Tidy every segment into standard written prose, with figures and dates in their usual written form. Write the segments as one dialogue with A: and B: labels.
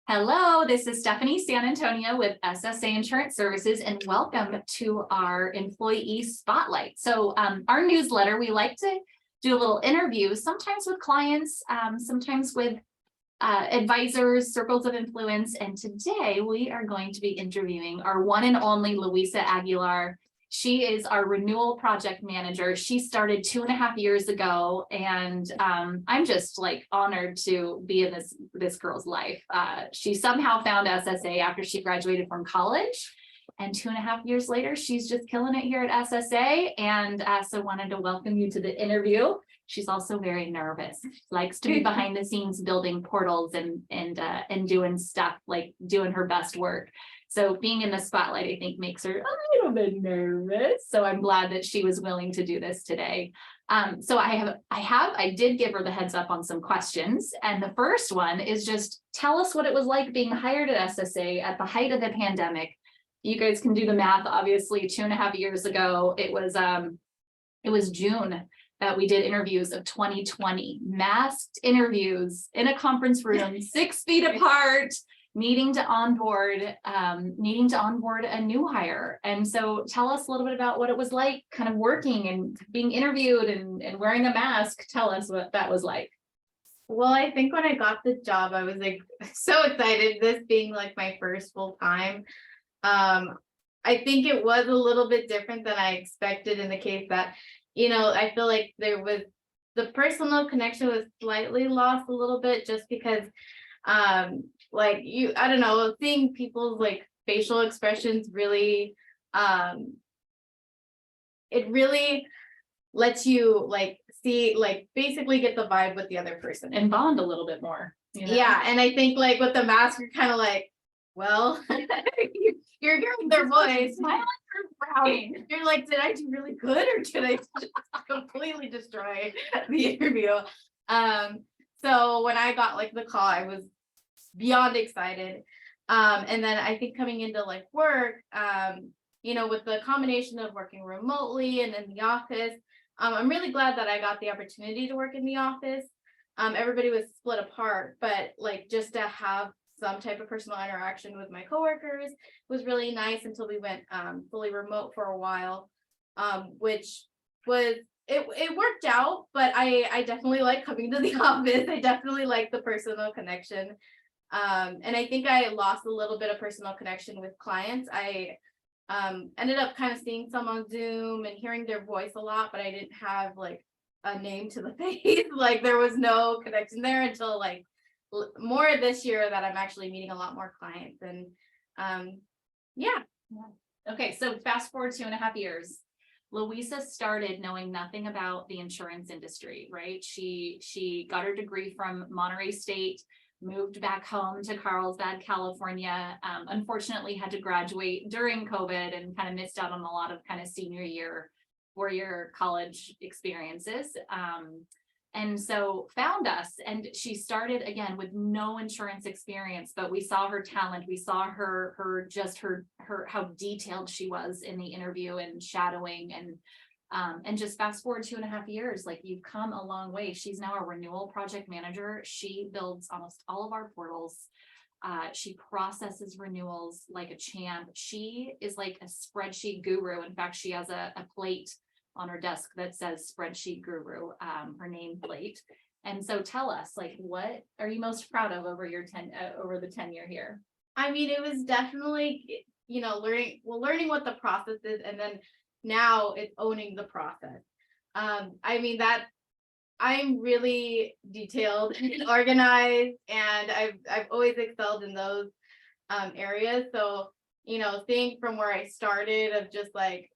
A: Hello, this is Stephanie San Antonio with SSA Insurance Services, and welcome to our employee spotlight. So our newsletter, we like to do a little interview, sometimes with clients, sometimes with advisors, circles of influence. And today we are going to be interviewing our one and only Louisa Aguilar. She is our renewal project manager. She started 2.5 years ago, and I'm just like honored to be in this girl's life. She somehow found SSA after she graduated from college, and 2.5 years later, she's just killing it here at SSA. And so wanted to welcome you to the interview. She's also very nervous. She likes to be behind the scenes building portals and doing stuff, like doing her best work. So being in the spotlight, I think, makes her a little bit nervous. So I'm glad that she was willing to do this today. So I did give her the heads up on some questions. And the first one is just tell us what it was like being hired at SSA at the height of the pandemic. You guys can do the math, obviously 2.5 years ago. It was June that we did interviews of 2020, masked interviews in a conference room, 6 feet apart, needing to onboard a new hire. And so tell us a little bit about what it was like kind of working and being interviewed and wearing a mask. Tell us what that was like.
B: Well, I think when I got the job, I was like so excited, this being like my first full time. I think it was a little bit different than I expected in the case that, I feel like the personal connection was slightly lost a little bit just because I don't know, seeing people's like facial expressions really, it really lets you like see, like basically get the vibe with the other person
A: and bond a little bit more.
B: Yeah. And I think like with the mask, you're kind of like, well, you're hearing their voice.
A: Smiling or frowning.
B: You're like, did I do really good or did I just completely destroy the interview? So when I got like the call, I was beyond excited. And then I think coming into like work, with the combination of working remotely and in the office, I'm really glad that I got the opportunity to work in the office. Everybody was split apart, but like just to have some type of personal interaction with my coworkers was really nice until we went fully remote for a while, which was it worked out, but I definitely like coming to the office. I definitely like the personal connection. And I think I lost a little bit of personal connection with clients. I ended up kind of seeing some on Zoom and hearing their voice a lot, but I didn't have like a name to the face. Like there was no connection there until like more this year that I'm actually meeting a lot more clients. And yeah.
A: Okay, so fast forward 2.5 years. Louisa started knowing nothing about the insurance industry, right? She got her degree from Monterey State, moved back home to Carlsbad, California. Unfortunately had to graduate during COVID and kind of missed out on a lot of kind of senior year, 4-year college experiences. And so found us, and she started again with no insurance experience, but we saw her talent. We saw her how detailed she was in the interview and shadowing, and just fast forward 2.5 years, like you've come a long way. She's now a renewal project manager. She builds almost all of our portals. She processes renewals like a champ. She is like a spreadsheet guru. In fact, she has a plate on her desk that says spreadsheet guru, her nameplate. And so tell us, like, what are you most proud of over the tenure here?
B: I mean, it was definitely, learning what the process is, and then now it's owning the process. I mean that I'm really detailed and organized, and I've always excelled in those areas. So, seeing from where I started of just like,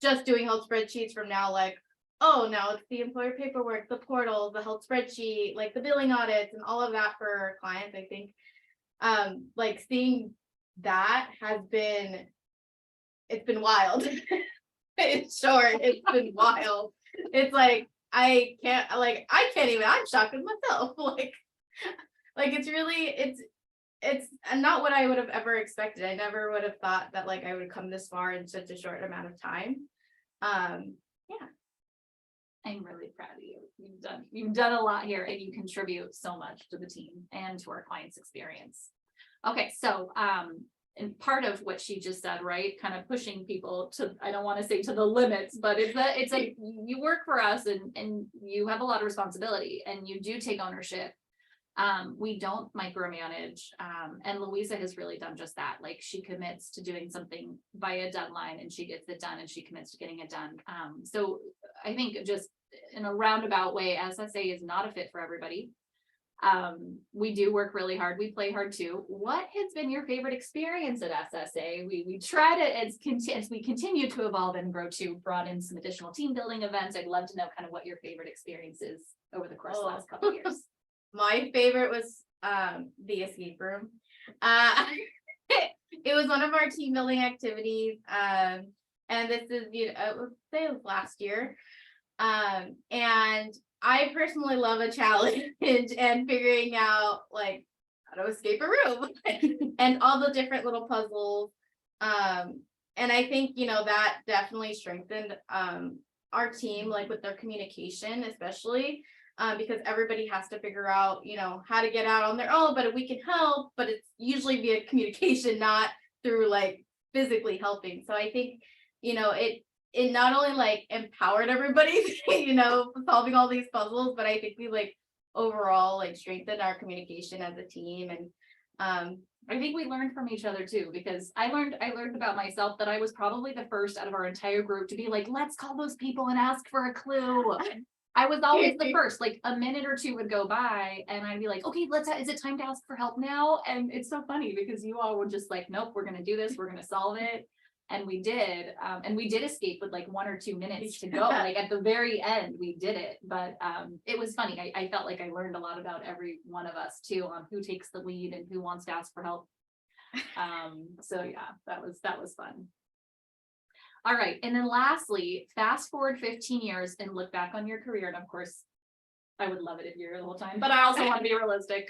B: just doing health spreadsheets from now, like, oh, now it's the employer paperwork, the portal, the health spreadsheet, like the billing audits and all of that for clients. I think like seeing that it's been wild. It's short, it's been wild. It's like I can't even, I'm shocked with myself. Like it's not what I would have ever expected. I never would have thought that like I would come this far in such a short amount of time. Yeah.
A: I'm really proud of you. You've done a lot here and you contribute so much to the team and to our clients' experience. Okay, so and part of what she just said, right, kind of pushing people to, I don't want to say to the limits, but it's a you work for us and you have a lot of responsibility and you do take ownership. We don't micromanage, and Louisa has really done just that. Like, she commits to doing something by a deadline and she gets it done and she commits to getting it done. So I think just in a roundabout way, SSA is not a fit for everybody. We do work really hard. We play hard too. What has been your favorite experience at SSA? We try to, as we continue to evolve and grow, to brought in some additional team building events. I'd love to know kind of what your favorite experience is over the course of the last couple of years.
B: My favorite was the escape room. It was one of our team building activities. And this is, I would say it was last year. And I personally love a challenge and figuring out like how to escape a room and all the different little puzzles. And I think, that definitely strengthened our team, like with their communication, especially because everybody has to figure out, how to get out on their own, but we can help, but it's usually via communication, not through like physically helping. So I think, it not only like empowered everybody, solving all these puzzles, but I think we like overall like strengthened our communication as a team. And
A: I think we learned from each other too, because I learned about myself that I was probably the first out of our entire group to be like, let's call those people and ask for a clue. I was always the first. Like, a minute or two would go by and I'd be like, okay, is it time to ask for help now? And it's so funny because you all were just like, nope, we're going to do this. We're going to solve it. And we did. And we did escape with like 1 or 2 minutes to go. Like at the very end, we did it. But it was funny. I felt like I learned a lot about every one of us too, on who takes the lead and who wants to ask for help. So yeah, that was fun. All right. And then lastly, fast forward 15 years and look back on your career. And of course, I would love it if you're here the whole time, but I also want to be realistic.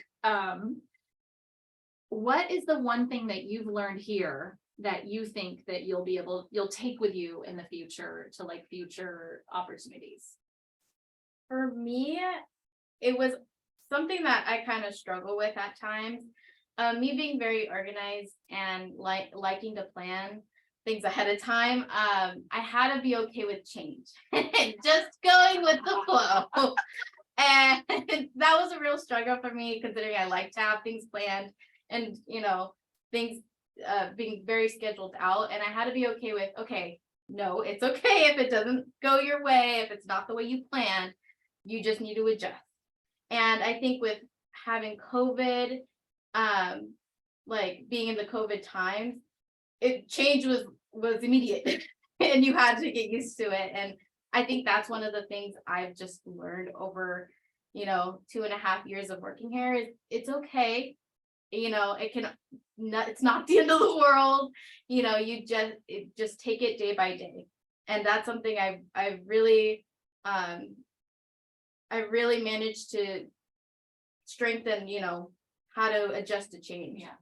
A: What is the one thing that you've learned here that you think that you'll take with you in the future to like future opportunities?
B: For me, it was something that I kind of struggle with at times. Me being very organized and liking to plan things ahead of time. I had to be okay with change, just going with the flow. And that was a real struggle for me, considering I like to have things planned and, things being very scheduled out. And I had to be okay with, okay, no, it's okay if it doesn't go your way, if it's not the way you planned, you just need to adjust. And I think with having COVID, like being in the COVID times, change was immediate and you had to get used to it. And I think that's one of the things I've just learned over, 2.5 years of working here is it's okay. It's not the end of the world. You just take it day by day. And that's something I really managed to strengthen, how to adjust to change.
A: Yeah.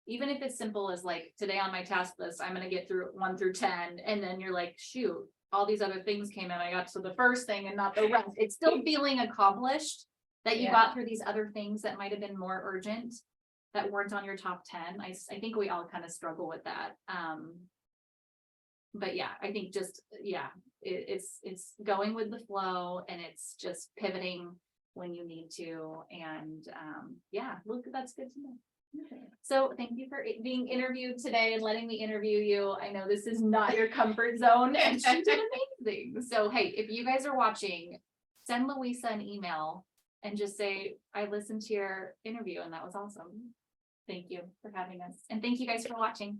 A: Even if it's simple as like, today on my task list, I'm going to get through 1 through 10. And then you're like, shoot, all these other things came in. I got to the first thing and not the rest. It's still feeling accomplished that you got through these other things that might've been more urgent, that weren't on your top 10. I think we all kind of struggle with that. But yeah, I think just, it's going with the flow and it's just pivoting when you need to. And look, that's good to know. So thank you for being interviewed today and letting me interview you. I know this is not your comfort zone and she did amazing. So, hey, if you guys are watching, send Louisa an email and just say, I listened to your interview and that was awesome. Thank you for having us. And thank you guys for watching.